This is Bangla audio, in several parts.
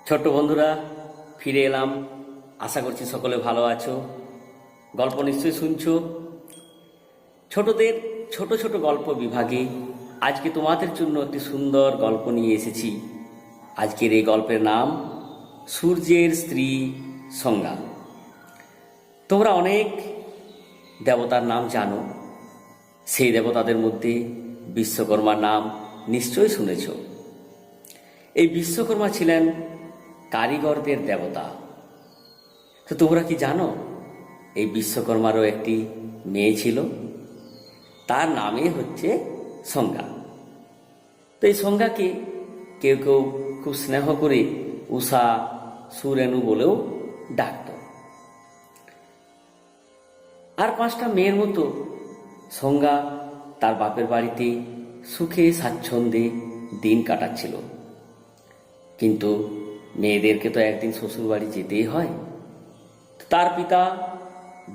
ছোট্ট বন্ধুরা, ফিরে এলাম। আশা করছি সকলে ভালো আছো। গল্প নিশ্চয়ই শুনছো। ছোটদের ছোট ছোট গল্প বিভাগে আজকে তোমাদের জন্য একটি সুন্দর গল্প নিয়ে এসেছি। আজকের এই গল্পের নাম সূর্যের স্ত্রী সংজ্ঞা। তোমরা অনেক দেবতার নাম জানো। সেই দেবতাদের মধ্যে বিশ্বকর্মার নাম নিশ্চয়ই শুনেছ। এই বিশ্বকর্মা ছিলেন কারিগরদের দেবতা। তো তোমরা কি জানো এই বিশ্বকর্মারও একটি মেয়ে ছিল, তার নামে হচ্ছে সংজ্ঞা। তো এই সংজ্ঞাকে কেউ কেউ খুব স্নেহ করে উষা, সুরেণু বলেও ডাকত। আর 5টা মেয়ের মতো সংজ্ঞা তার বাপের বাড়িতে সুখে স্বাচ্ছন্দ্যে দিন কাটাচ্ছিল। কিন্তু মেয়েদেরকে তো একদিন শ্বশুর বাড়ি যেতেই হয়। তার পিতা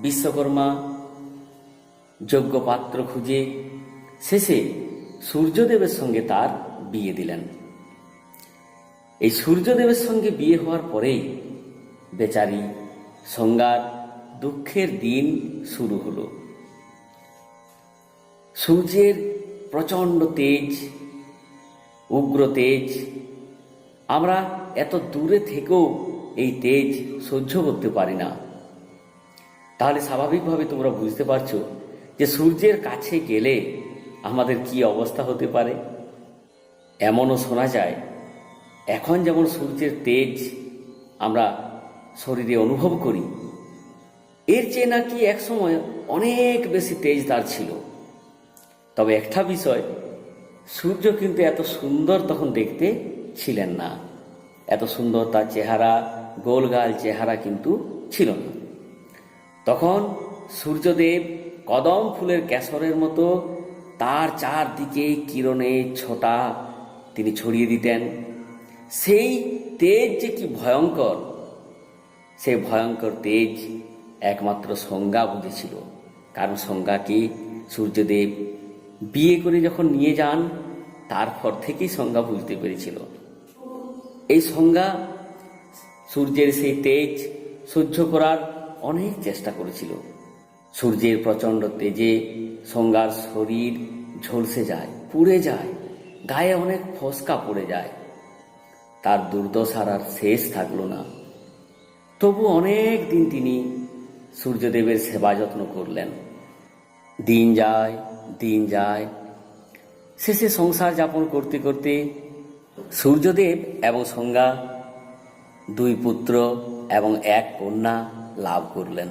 বিশ্বকর্মা যোগ্য পাত্র খুঁজে শেষে সূর্যদেবের সঙ্গে তার বিয়ে দিলেন। এই সূর্যদেবের সঙ্গে বিয়ে হওয়ার পরেই বেচারি সংজ্ঞার দুঃখের দিন শুরু হলো। সূর্যের প্রচণ্ড তেজ, উগ্র তেজ, আমরা এত দূরে থেকেও এই তেজ সহ্য করতে পারি না। তাহলে স্বাভাবিকভাবে তোমরা বুঝতে পারছো যে সূর্যের কাছে গেলে আমাদের কি অবস্থা হতে পারে। এমনও শোনা যায়, এখন যেমন সূর্যের তেজ আমরা শরীরে অনুভব করি, এর চেয়ে নাকি একসময় অনেক বেশি তেজ তার ছিল। তবে একটা বিষয়, সূর্য কিন্তু এত সুন্দর তখন দেখতে ছিলেন না। এত সুন্দর তার চেহারা, গোলগাল চেহারা কিন্তু ছিল না। তখন সূর্যদেব কদম ফুলের কেশরের মতো তার চারদিকে কিরণে ছোটা তিনি ছড়িয়ে দিতেন। সেই তেজ যে কি ভয়ঙ্কর, সেই ভয়ঙ্কর তেজ একমাত্র সংজ্ঞা বুঝেছিল। কারণ সংজ্ঞাকে সূর্যদেব বিয়ে করে যখন নিয়ে যান, তারপর থেকেই সংজ্ঞা বুঝতে পেরেছিল। এই সংজ্ঞা সূর্যের সেই তেজ সহ্য করার অনেক চেষ্টা করেছিল। সূর্যের প্রচণ্ড তেজে সংজ্ঞার শরীর ঝলসে যায়, পুড়ে যায়, গায়ে অনেক ফোসকা পড়ে যায়। তার দুর্দশার আর শেষ থাকলো না। তবু অনেক দিন তিনি সূর্যদেবের সেবা যত্ন করলেন। দিন যায়, দিন যায়। শেষে সংসার যাপন করতে করতে সূর্যদেব এবং সংজ্ঞা 2 পুত্র এবং 1 কন্যা লাভ করলেন।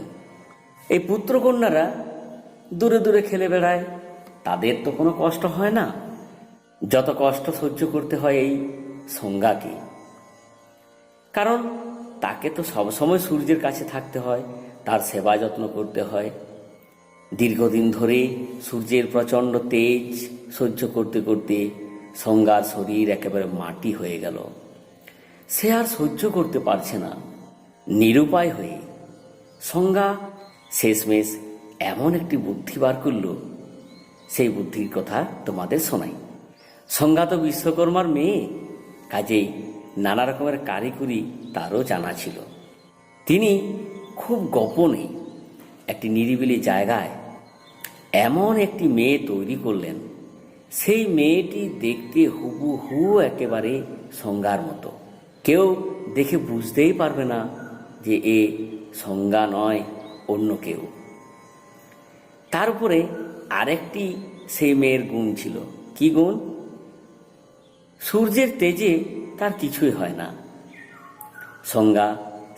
এই পুত্র কন্যারা দূরে দূরে খেলে বেড়ায়। তাদের তো কোনো কষ্ট হয় না, যত কষ্ট সহ্য করতে হয় এই সংজ্ঞাকে। কারণ তাকে তো সবসময় সূর্যের কাছে থাকতে হয়, তার সেবা যত্ন করতে হয়। দীর্ঘদিন ধরে সূর্যের প্রচণ্ড তেজ সহ্য করতে করতে সংজ্ঞার শরীর একেবারে মাটি হয়ে গেল। সে আর সহ্য করতে পারছে না। নিরুপায় হয়ে সংজ্ঞা শেষমেশ এমন একটি বুদ্ধি বার করল। সেই বুদ্ধির কথা তোমাদের শোনাই। সংজ্ঞা তো বিশ্বকর্মার মেয়ে, কাজেই নানা রকমের কারিগরি তারও জানা ছিল। তিনি খুব গোপনে একটি নিরিবিলি জায়গায় এমন একটি মেয়ে তৈরি করলেন। সেই মেয়েটি দেখতে হুবহু একেবারে সংজ্ঞার মতো। কেউ দেখে বুঝতেই পারবে না যে এ সংজ্ঞা নয়, অন্য কেউ। তার উপরে আরেকটি সেই মেয়ের গুণ ছিল। কি গুণ? সূর্যের তেজে তার কিছুই হয় না। সংজ্ঞা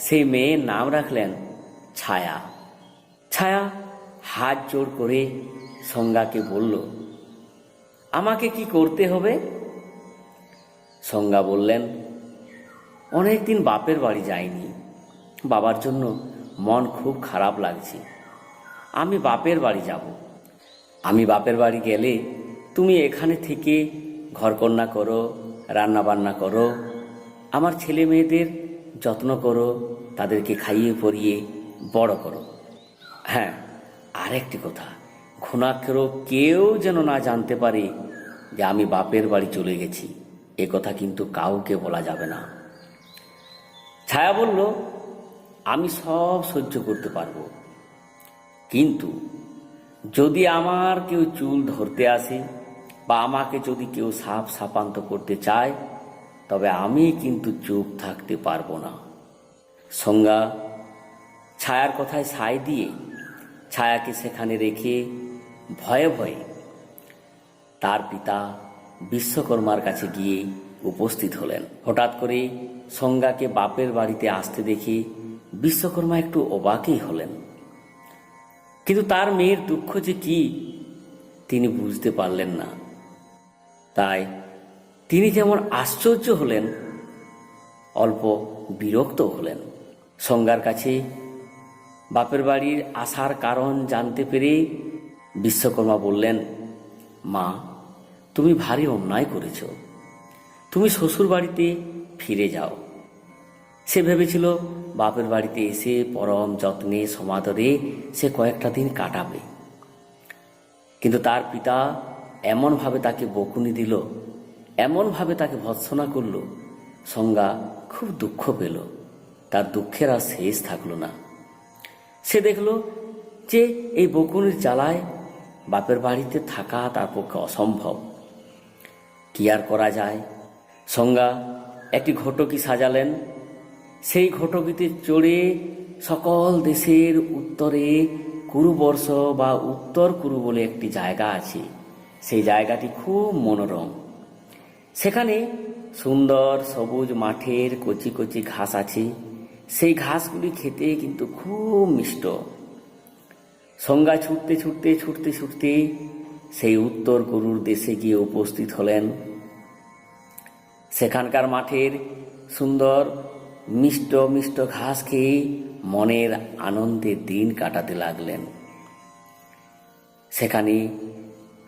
সেই মেয়ের নাম রাখলেন ছায়া। ছায়া হাত জোড় করে সংজ্ঞাকে বলল, আমাকে কি করতে হবে? সংজ্ঞা বললেন, অনেকদিন বাপের বাড়ি যাইনি, বাবার জন্য মন খুব খারাপ লাগছে। আমি বাপের বাড়ি যাব। আমি বাপের বাড়ি গেলে তুমি এখানে থেকে ঘরকন্না করো, রান্না বান্না করো, আমার ছেলে মেয়েদের যত্ন করো, তাদেরকে খাইয়ে পরিয়ে বড় করো। হ্যাঁ, আরেকটি কথা, ঘুণাক্ষরেও কেউ যেন না জানতে পারে যে আমি বাপের বাড়ি চলে গেছি। এ কথা কিন্তু কাউকে বলা যাবে না। ছায়া বলল, আমি সব সহ্য করতে পারবো, কিন্তু যদি আমার কেউ চুল ধরতে আসে বা আমাকে যদি কেউ সাপ সাপান্ত করতে চায়, তবে আমি কিন্তু চুপ থাকতে পারবো না। সংজ্ঞা ছায়ার কথায় সায় দিয়ে ছায়াকে সেখানে রেখে ভয়ে ভয়ে তার পিতা বিশ্বকর্মার কাছে গিয়ে উপস্থিত হলেন। হঠাৎ করে সংজ্ঞাকে বাপের বাড়িতে আসতে দেখে বিশ্বকর্মা একটু অবাকই হলেন, কিন্তু তার মেয়ের দুঃখ যে কি তিনি বুঝতে পারলেন না। তাই তিনি যেমন আশ্চর্য হলেন, অল্প বিরক্ত হলেন। সংজ্ঞার কাছে বাপের বাড়ির আসার কারণ জানতে পেরে বিশ্বকর্মা বললেন, মা, তুমি ভারী অন্যায় করেছ, তুমি শ্বশুর বাড়িতে ফিরে যাও। সে ভেবেছিল বাপের বাড়িতে এসে পরম যত্নে সমাদরে সে কয়েকটা দিন কাটাবে, কিন্তু তার পিতা এমনভাবে তাকে বকুনি দিল, এমনভাবে তাকে ভৎসনা করল, সংজ্ঞা খুব দুঃখ পেল। তার দুঃখের আর শেষ থাকলো না। সে দেখল যে এই বকুনির জ্বালায় বাপের বাড়িতে থাকা তার পক্ষে অসম্ভব। কি আর করা যায়? সংজ্ঞা একটি ঘটকি সাজালেন। সেই ঘটকিতে চড়ে সকল দেশের উত্তরে কুরুবর্ষ বা উত্তর কুরু বলে একটি জায়গা আছে, সেই জায়গাটি খুব মনোরম। সেখানে সুন্দর সবুজ মাঠের কচি কচি ঘাস আছে, সেই ঘাসগুলি খেতে কিন্তু খুব মিষ্ট। সংজ্ঞা ছুটতে ছুটতে ছুটতে ছুটতে সেই উত্তর কুরুর দেশে গিয়ে উপস্থিত হলেন। সেখানকার মাঠের সুন্দর মিষ্ট মিষ্ট ঘাস খেয়ে মনের আনন্দে দিন কাটাতে লাগলেন। সেখানে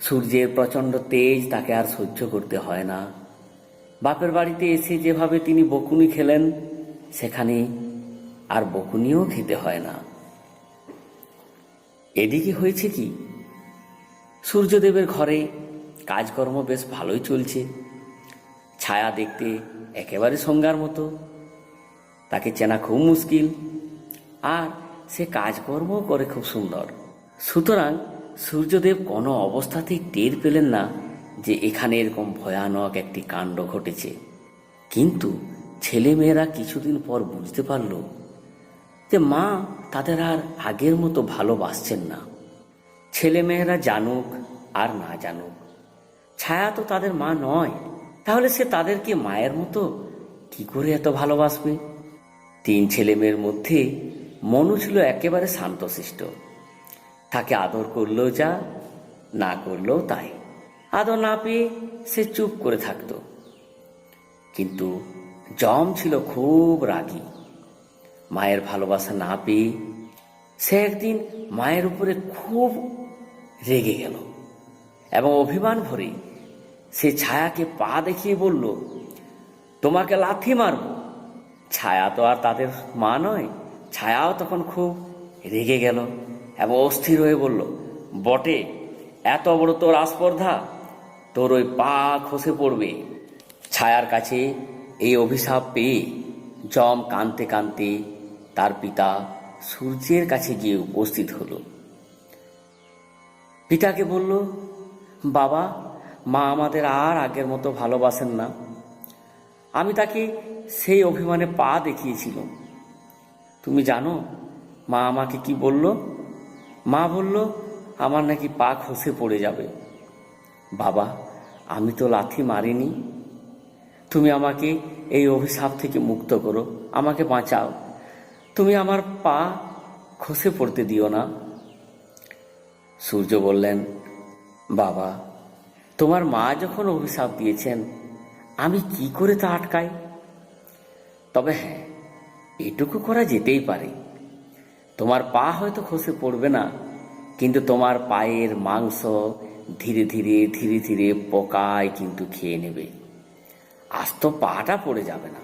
সূর্যের প্রচণ্ড তেজ তাকে আর সহ্য করতে হয় না। বাপের বাড়িতে এসে যেভাবে তিনি বকুনি খেলেন, সেখানে আর বকুনিও খেতে হয় না। এদিকে হয়েছে কি, সূর্যদেবের ঘরে কাজকর্ম বেশ ভালোই চলছে। ছায়া দেখতে একেবারে সংজ্ঞার মতো, তাকে চেনা খুব মুশকিল, আর সে কাজকর্ম করে খুব সুন্দর। সুতরাং সূর্যদেব কোনো অবস্থাতেই টের পেলেন না যে এখানে এরকম ভয়ানক একটি কাণ্ড ঘটেছে। কিন্তু ছেলেমেয়েরা কিছুদিন পর বুঝতে পারল যে মা তাদের আর আগের মতো ভালোবাসছেন না। ছেলেমেয়েরা জানুক আর না জানুক, ছায়া তো তাদের মা নয়, তাহলে সে তাদেরকে মায়ের মতো কি করে এত ভালোবাসবে? 3 ছেলেমেয়ের মধ্যে মনু ছিল একেবারে শান্তশিষ্ট। তাকে আদর করলেও যা, না করলেও তাই। আদর না পেয়ে সে চুপ করে থাকত। কিন্তু যম ছিল খুব রাগী। মায়ের ভালোবাসা না পেয়ে সে একদিন মায়ের উপরে খুব রেগে গেল এবং অভিমান ভরে সে ছায়াকে পা দেখিয়ে বলল, তোমাকে লাথি মারব। ছায়া তো আর তাদের মা নয়। ছায়াও তখন খুব রেগে গেল এবং অস্থির হয়ে বলল, বটে, এত বড় তোর আস্পর্ধা, তোর ওই পা খসে পড়বে। ছায়ার কাছে এই অভিশাপ পেয়ে যম কাঁদতে কাঁদতে তার পিতা সূর্যের কাছে গিয়ে উপস্থিত হলো। পিতাকে বলল, বাবা, মা আমাদের আর আগের মতো ভালোবাসেন না। আমি তাকে সেই অভিমানে পা দেখিয়েছিলাম। তুমি জানো মা আমাকে কি বলল? মা বলল আমার নাকি পা খসে পড়ে যাবে। বাবা, আমি তো লাথি মারিনি। তুমি আমাকে এই অভিশাপ থেকে মুক্ত করো, আমাকে বাঁচাও। তুমি আমার পা খসে পড়তে দিও না। সূর্য বললেন, বাবা, তোমার মা যখন অভিশাপ দিয়েছেন, আমি কি করে তা আটকাই? তবে হ্যাঁ, এটুকু করা যেতেই পারে। তোমার পা হয়তো খসে পড়বে না, কিন্তু তোমার পায়ের মাংস ধীরে ধীরে ধীরে ধীরে পোকায় কিন্তু খেয়ে নেবে, আস্ত পাটা পড়ে যাবে না।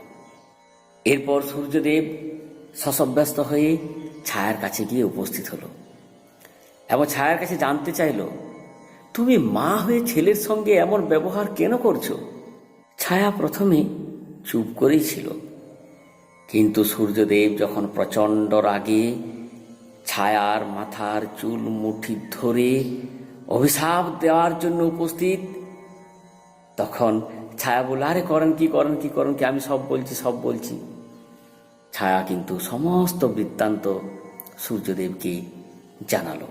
এরপর সূর্যদেব শশব্যস্ত হয়ে ছায়ার কাছে গিয়ে উপস্থিত হলো এবং ছায়ার কাছে জানতে চাইল, তুমি মা হয়ে ছেলের সঙ্গে এমন ব্যবহার কেন করছো? ছায়া প্রথমে চুপ করেই ছিল, কিন্তু সূর্যদেব যখন প্রচণ্ড রাগে ছায়ার মাথার চুল মুঠি ধরে অভিশাপ দেওয়ার জন্য উপস্থিত, তখন ছায়া বলল, আরে করেন কি আমি সব বলছি। ছায়া কিন্তু সমস্ত বৃত্তান্ত সূর্যদেবকে জানালো।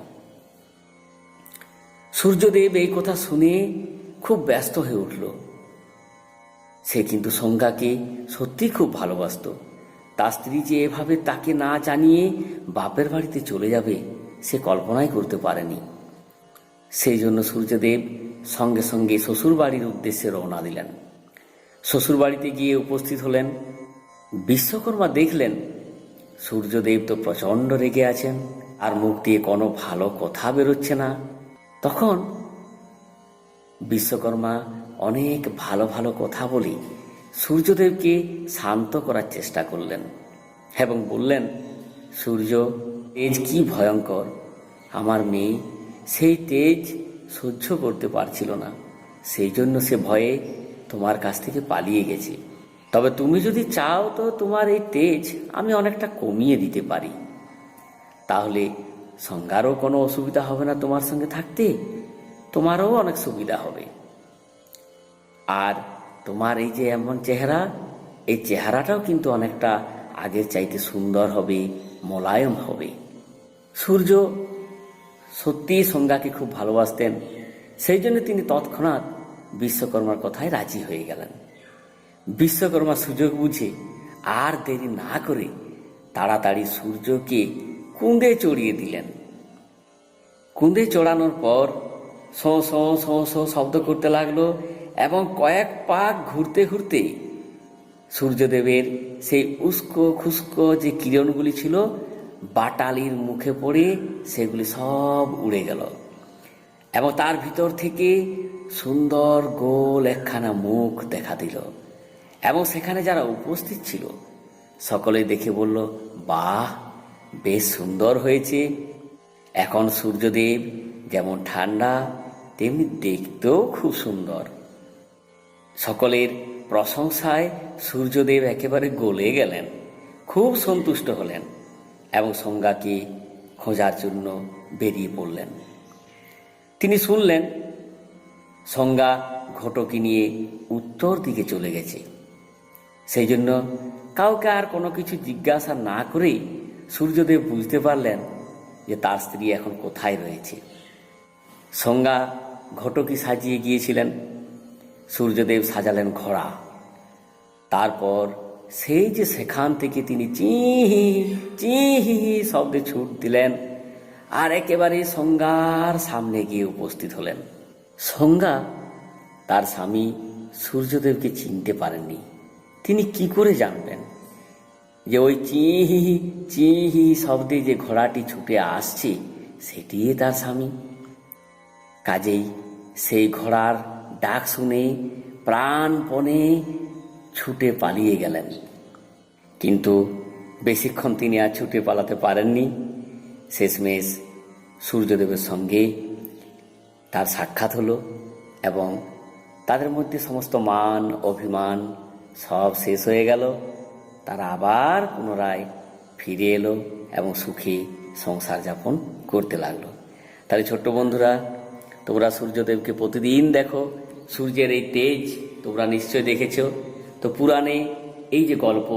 সূর্যদেব এই কথা শুনে খুব ব্যস্ত হয়ে উঠল। সে কিন্তু সঙ্গাকে সত্যি খুব ভালোবাসত। তার স্ত্রী যে এভাবে তাকে না জানিয়ে বাপের বাড়িতে চলে যাবে সে কল্পনাই করতে পারেনি। সেই জন্য সূর্যদেব সঙ্গে সঙ্গে শ্বশুর বাড়ির উদ্দেশ্যে রওনা দিলেন। শ্বশুর বাড়িতে গিয়ে উপস্থিত হলেন। বিশ্বকর্মা দেখলেন সূর্যদেব তো প্রচণ্ড রেগে আছেন, আর মুখ দিয়ে কোনো ভালো কথা বেরোচ্ছে না। তখন বিশ্বকর্মা অনেক ভালো ভালো কথা বলে সূর্যদেবকে শান্ত করার চেষ্টা করলেন এবং বললেন, সূর্য, তেজ কি ভয়ঙ্কর! আমার মেয়ে সেই তেজ সহ্য করতে পারছিল না, সেই জন্য সে ভয়ে তোমার কাছ থেকে পালিয়ে গেছে। তবে তুমি যদি চাও তো তোমার এই তেজ আমি অনেকটা কমিয়ে দিতে পারি, তাহলে সঙ্গারও কোনো অসুবিধা হবে না, তোমার সঙ্গে থাকতে তোমারও অনেক সুবিধা হবে। আর তোমার এই যে এমন চেহারা, এই চেহারাটাও কিন্তু অনেকটা আগের চাইতে সুন্দর হবে, মোলায়েম হবে। সূর্য সত্যিই সঙ্গাকে খুব ভালোবাসতেন, সেই জন্য তিনি তৎক্ষণাৎ বিশ্বকর্মার কথায় রাজি হয়ে গেলেন। বিশ্বকর্মা সুযোগ বুঝে আর দেরি না করে তাড়াতাড়ি সূর্যকে কুঁদে চড়িয়ে দিলেন। কুঁদে চড়ানোর পর শোঁ শোঁ শোঁ শোঁ শব্দ করতে লাগলো এবং কয়েক পাক ঘুরতে ঘুরতে সূর্যদেবের সেই উস্কো খুস্কো যে কিরণগুলি ছিল বাটালির মুখে পড়ে সেগুলি সব উড়ে গেল এবং তার ভিতর থেকে সুন্দর গোল একখানা মুখ দেখা দিল। এবং সেখানে যারা উপস্থিত ছিল সকলে দেখে বলল, বাহ, বেশ সুন্দর হয়েছে। এখন সূর্যদেব যেমন ঠান্ডা তেমনি দেখতেও খুব সুন্দর। সকলের প্রশংসায় সূর্যদেব একেবারে গলে গেলেন, খুব সন্তুষ্ট হলেন এবং সঙ্গাকে খোঁজার জন্য বেরিয়ে পড়লেন। তিনি শুনলেন সঙ্গা ঘটকি নিয়ে উত্তর দিকে চলে গেছে। সেই জন্য কাউকে আর কোনো কিছু জিজ্ঞাসা না করেই সূর্যদেব বুঝতে পারলেন যে তার স্ত্রী এখন কোথায় রয়েছে। সঙ্গা ঘটকি সাজিয়ে গিয়েছিলেন, সূর্যদেব সাজালেন ঘোড়া। তারপর সেই যে সেখান থেকে তিনি চিহি চিহি শব্দে ছুট দিলেন আর একেবারে সঙ্গার সামনে গিয়ে উপস্থিত হলেন। সঙ্গা তার স্বামী সূর্যদেবকে চিনতে পারেননি। তিনি কি করে জানবেন যে ওই চিহি চিহি শব্দে যে ঘোড়াটি ছুটে আসছে সেটি তার স্বামী? কাজেই সেই ঘোড়ার ডাক শুনে প্রাণপণে ছুটে পালিয়ে গেলেন। কিন্তু বেশিক্ষণ তিনি আর ছুটে পালাতে পারেননি। শেষমেশ সূর্যদেবের সঙ্গে তার সাক্ষাৎ হলো এবং তাদের মধ্যে সমস্ত মান অভিমান সব শেষ হয়ে গেল। তারা আবার পুনরায় ফিরে এলো এবং সুখে সংসার যাপন করতে লাগলো। তাহলে ছোট্ট বন্ধুরা, তোমরা সূর্যদেবকে প্রতিদিন দেখো। সূর্যের এই তেজ তোমরা নিশ্চয় দেখেছ। তো পুরাণে এই যে গল্প,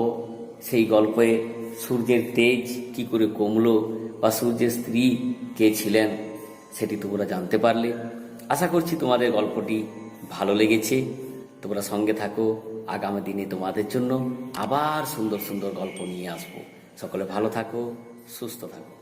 সেই গল্পে সূর্যের তেজ কি করে কমলো বা সূর্যের স্ত্রী কে ছিলেন সেটি তোমরা জানতে পারলে। আশা করছি তোমাদের গল্পটি ভালো লেগেছে। তোমরা সঙ্গে থাকো, আগামী দিনে তোমাদের জন্য আবার সুন্দর সুন্দর গল্প নিয়ে আসবো। সকলে ভালো থাকো, সুস্থ থাকো।